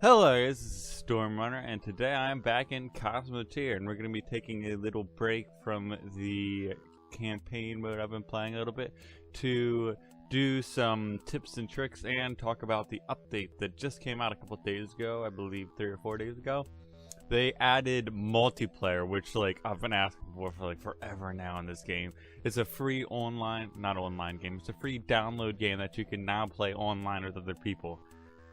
Hello, this is Stormrunner, and today I'm back in Cosmoteer, and we're going to be taking a little break from the campaign mode I've been playing a little bit to do some tips and tricks and talk about the update that just came out a couple days ago, I believe 3 or 4 days ago. They added multiplayer, which I've been asking for forever now in this game. It's a free not online game, it's a free download game that you can now play online with other people.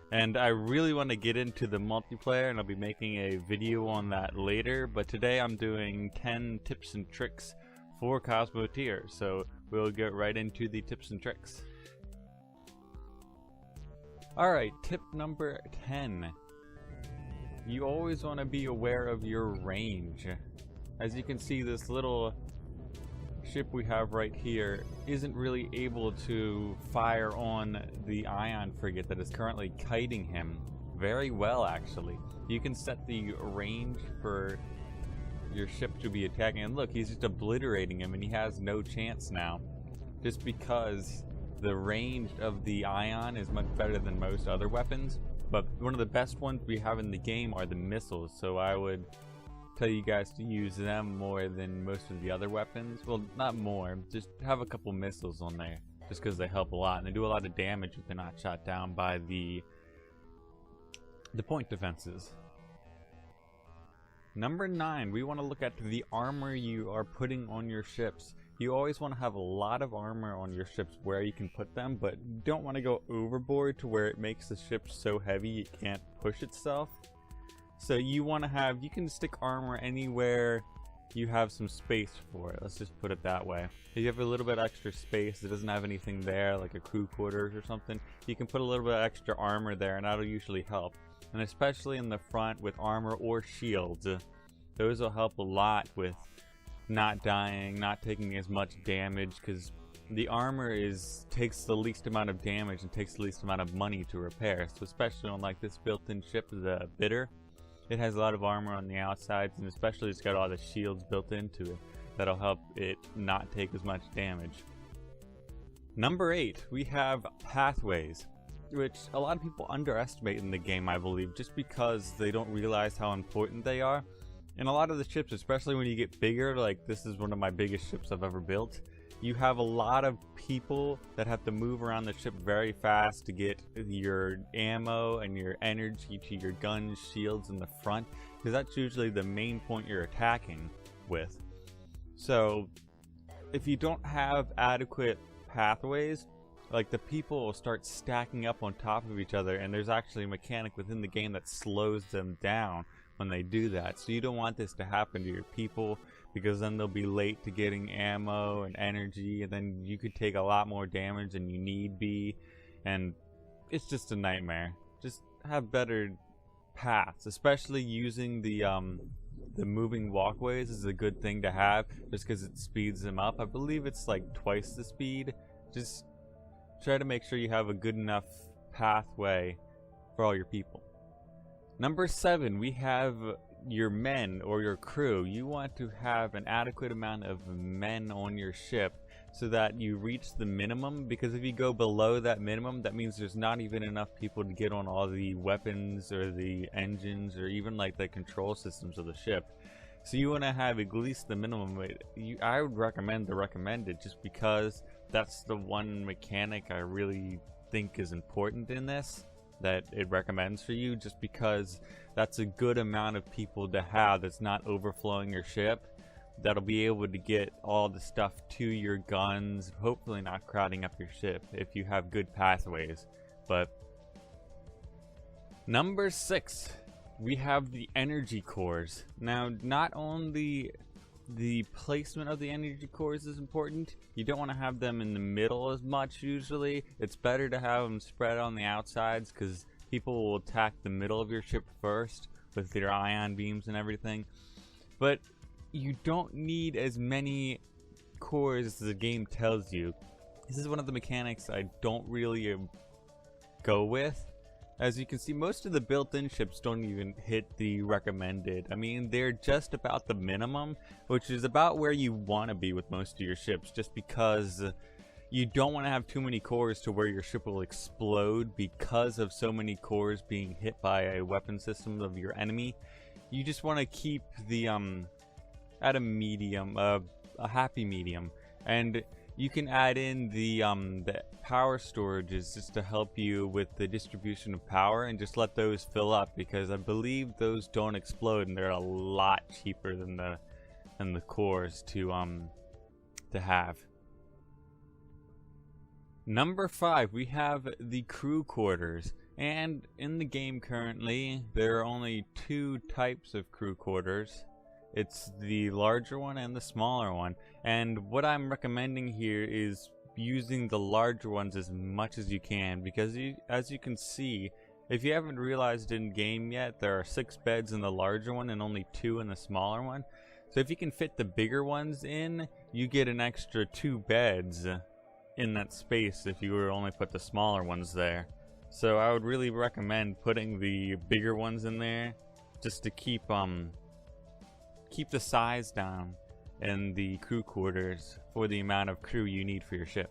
And I really want to get into the multiplayer, and I'll be making a video on that later, but today I'm doing 10 tips and tricks for Cosmoteer, so we'll get right into the tips and tricks. Alright, tip number 10. You always want to be aware of your range. As you can see, this little ship we have right here isn't really able to fire on the ion frigate that is currently kiting him very well, actually. You can set the range for your ship to be attacking, and look, he's just obliterating him and he has no chance now, just because the range of the ion is much better than most other weapons. But one of the best ones we have in the game are the missiles, so I would tell you guys to use them more than most of the other weapons. Well, not more, just have a couple missiles on there, just because they help a lot, and they do a lot of damage if they're not shot down by the point defenses. Number 9, we want to look at the armor you are putting on your ships. You always want to have a lot of armor on your ships where you can put them, but you don't want to go overboard to where it makes the ship so heavy it can't push itself. So you want to have, you can stick armor anywhere you have some space for it. Let's just put it that way. If you have a little bit extra space, it doesn't have anything there, like a crew quarters or something, you can put a little bit of extra armor there, and that'll usually help. And especially in the front with armor or shields, those will help a lot with not dying, not taking as much damage, because the armor takes the least amount of damage and takes the least amount of money to repair. So especially on like this built-in ship, the Bitter, it has a lot of armor on the outsides, and especially it's got all the shields built into it that'll help it not take as much damage. Number 8, we have pathways, which a lot of people underestimate in the game, I believe, just because they don't realize how important they are. And a lot of the ships, especially when you get bigger, like this is one of my biggest ships I've ever built, you have a lot of people that have to move around the ship very fast to get your ammo and your energy to your guns, shields in the front, because that's usually the main point you're attacking with. So if you don't have adequate pathways, like the people will start stacking up on top of each other, and there's actually a mechanic within the game that slows them down when they do that. So you don't want this to happen to your people, because then they'll be late to getting ammo and energy, and then you could take a lot more damage than you need be, and it's just a nightmare. Just have better paths, especially using the moving walkways is a good thing to have, just because it speeds them up. I believe it's like twice the speed. Just try to make sure you have a good enough pathway for all your people. Number 7, we have your men or your crew. You want to have an adequate amount of men on your ship so that you reach the minimum, because if you go below that minimum, that means there's not even enough people to get on all the weapons or the engines or even like the control systems of the ship. So you want to have at least the minimum. I would recommend the recommended, just because that's the one mechanic I really think is important in this, that it recommends for you, just because that's a good amount of people to have that's not overflowing your ship, that'll be able to get all the stuff to your guns, hopefully not crowding up your ship if you have good pathways. But number 6, we have the energy cores. Now, not only the placement of the energy cores is important, you don't want to have them in the middle as much usually. It's better to have them spread on the outsides, because people will attack the middle of your ship first with their ion beams and everything. But you don't need as many cores as the game tells you. This is one of the mechanics I don't really go with. As you can see, most of the built-in ships don't even hit the recommended. I mean, they're just about the minimum, which is about where you want to be with most of your ships, just because you don't want to have too many cores to where your ship will explode because of so many cores being hit by a weapon system of your enemy. You just want to keep the at a medium, a happy medium, and you can add in the power storages just to help you with the distribution of power, and just let those fill up, because I believe those don't explode and they're a lot cheaper than the cores to have. Number 5, we have the crew quarters, and in the game currently there are only 2 types of crew quarters. It's the larger one and the smaller one, and what I'm recommending here is using the larger ones as much as you can, because as you can see, if you haven't realized in game yet, there are 6 beds in the larger one and only 2 in the smaller one. So if you can fit the bigger ones in, you get an extra 2 beds in that space if you were only put the smaller ones there. So I would really recommend putting the bigger ones in there just to keep the size down in the crew quarters for the amount of crew you need for your ship.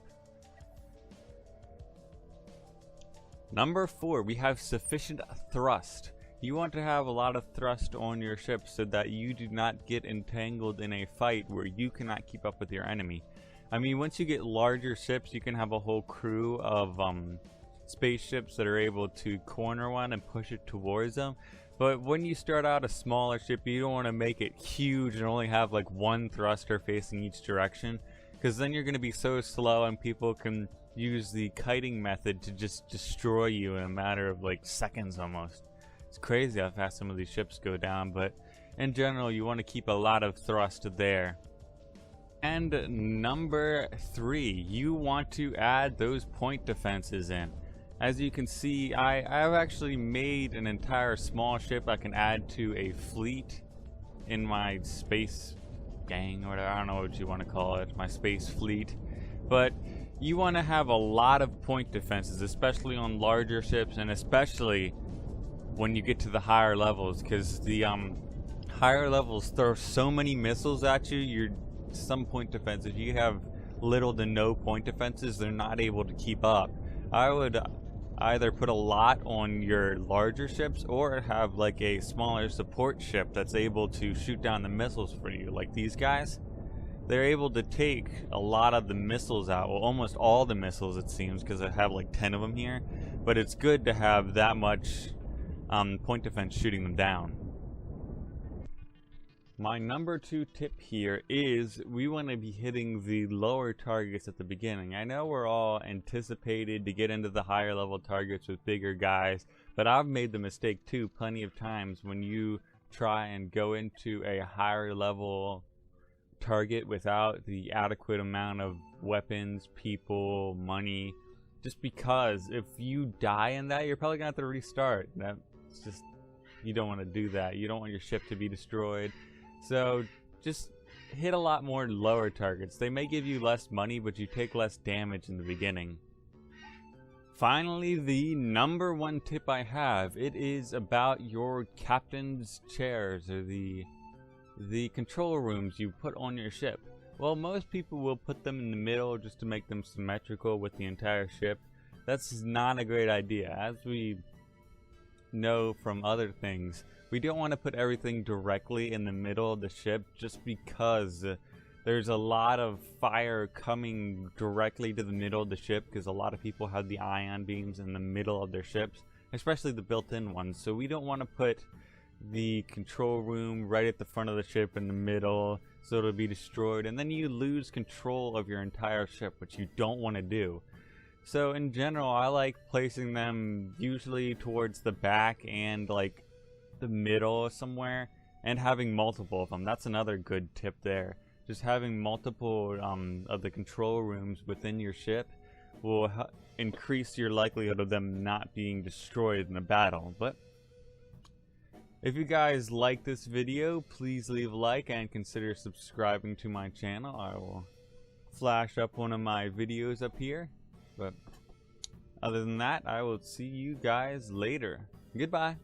Number 4, we have Sufficient Thrust. You want to have a lot of thrust on your ship so that you do not get entangled in a fight where you cannot keep up with your enemy. I mean, once you get larger ships, you can have a whole crew of spaceships that are able to corner one and push it towards them. But when you start out a smaller ship, you don't want to make it huge and only have like one thruster facing each direction, because then you're going to be so slow and people can use the kiting method to just destroy you in a matter of like seconds almost. It's crazy how fast some of these ships go down, but in general you want to keep a lot of thrust there. And number 3, you want to add those point defenses in. As you can see, I've actually made an entire small ship I can add to a fleet in my space gang, or whatever, I don't know what you want to call it, my space fleet. But you want to have a lot of point defenses, especially on larger ships, and especially when you get to the higher levels, because the higher levels throw so many missiles at you. Some point defense, if you have little to no point defenses, they're not able to keep up. I would either put a lot on your larger ships or have like a smaller support ship that's able to shoot down the missiles for you. Like these guys, they're able to take a lot of the missiles out, well, almost all the missiles it seems, because I have like 10 of them here. But it's good to have that much point defense shooting them down. My number 2 tip here is we want to be hitting the lower targets at the beginning. I know we're all anticipated to get into the higher level targets with bigger guys, but I've made the mistake too plenty of times when you try and go into a higher level target without the adequate amount of weapons, people, money, just because if you die in that, you're probably gonna have to restart. That's just, you don't want to do that. You don't want your ship to be destroyed. So just hit a lot more lower targets. They may give you less money, but you take less damage in the beginning. Finally, the number 1 tip I have, it is about your captain's chairs, or the control rooms you put on your ship. Well, most people will put them in the middle just to make them symmetrical with the entire ship. That's not a great idea. As we know from other things, we don't want to put everything directly in the middle of the ship, just because there's a lot of fire coming directly to the middle of the ship, because a lot of people have the ion beams in the middle of their ships, especially the built-in ones. So we don't want to put the control room right at the front of the ship in the middle, so it'll be destroyed, and then you lose control of your entire ship, which you don't want to do. So in general, I like placing them usually towards the back and like the middle somewhere, and having multiple of them. That's another good tip there. Just having multiple of the control rooms within your ship will increase your likelihood of them not being destroyed in a battle. But if you guys like this video, please leave a like and consider subscribing to my channel. I will flash up one of my videos up here. But other than that, I will see you guys later. Goodbye.